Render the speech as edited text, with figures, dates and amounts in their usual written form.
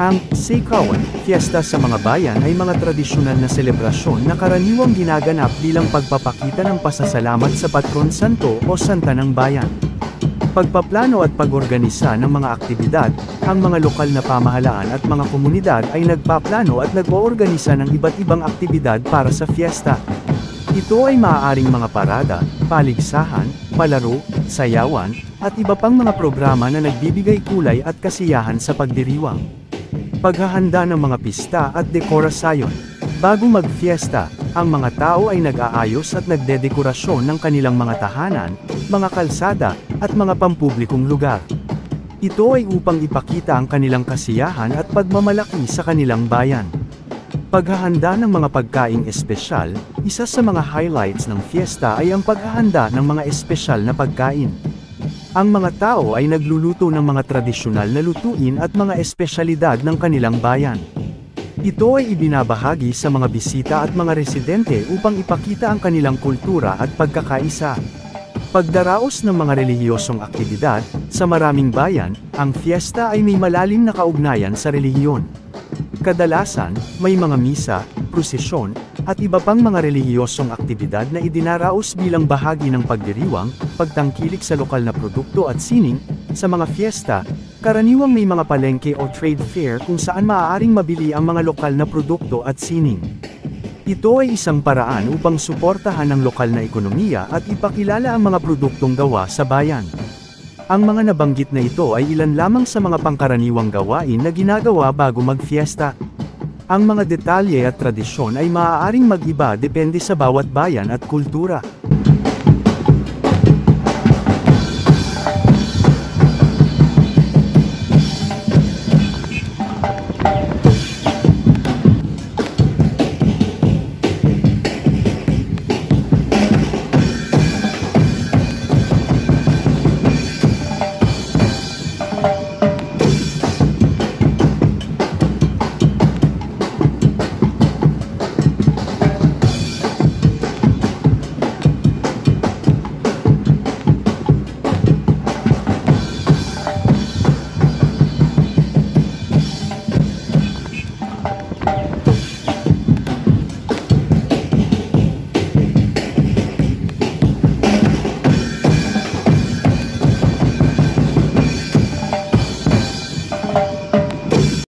Ang Siikawan, Fiesta sa mga bayan ay mga tradisyonal na selebrasyon na karaniwang ginaganap bilang pagpapakita ng pasasalamat sa patron santo o santa ng bayan. Pagpaplano at pag-organisa ng mga aktibidad, ang mga lokal na pamahalaan at mga komunidad ay nagpaplano at nag-oorganisa ng iba't ibang aktibidad para sa fiesta. Ito ay maaaring mga parada, paligsahan, palaro, sayawan, at iba pang mga programa na nagbibigay kulay at kasiyahan sa pagdiriwang. Paghahanda ng mga pista at dekorasyon. Bago mag-fiesta, ang mga tao ay nag-aayos at nagdedekorasyon ng kanilang mga tahanan, mga kalsada, at mga pampublikong lugar. Ito ay upang ipakita ang kanilang kasiyahan at pagmamalaki sa kanilang bayan. Paghahanda ng mga pagkaing espesyal, isa sa mga highlights ng fiesta ay ang paghahanda ng mga espesyal na pagkain. Ang mga tao ay nagluluto ng mga tradisyonal na lutuin at mga espesyalidad ng kanilang bayan. Ito ay ibinabahagi sa mga bisita at mga residente upang ipakita ang kanilang kultura at pagkakaisa. Pagdaraos ng mga relihiyosong aktibidad, sa maraming bayan, ang fiesta ay may malalim na kaugnayan sa relihiyon. Kadalasan, may mga misa, prosesyon, at iba pang mga relihiyosong aktibidad na idinaraos bilang bahagi ng pagdiriwang, pagtangkilik sa lokal na produkto at sining. Sa mga fiesta, karaniwang may mga palengke o trade fair kung saan maaaring mabili ang mga lokal na produkto at sining. Ito ay isang paraan upang suportahan ang lokal na ekonomiya at ipakilala ang mga produktong gawa sa bayan. Ang mga nabanggit na ito ay ilan lamang sa mga pangkaraniwang gawain na ginagawa bago mag-fiesta. Ang mga detalye at tradisyon ay maaaring mag-iba depende sa bawat bayan at kultura.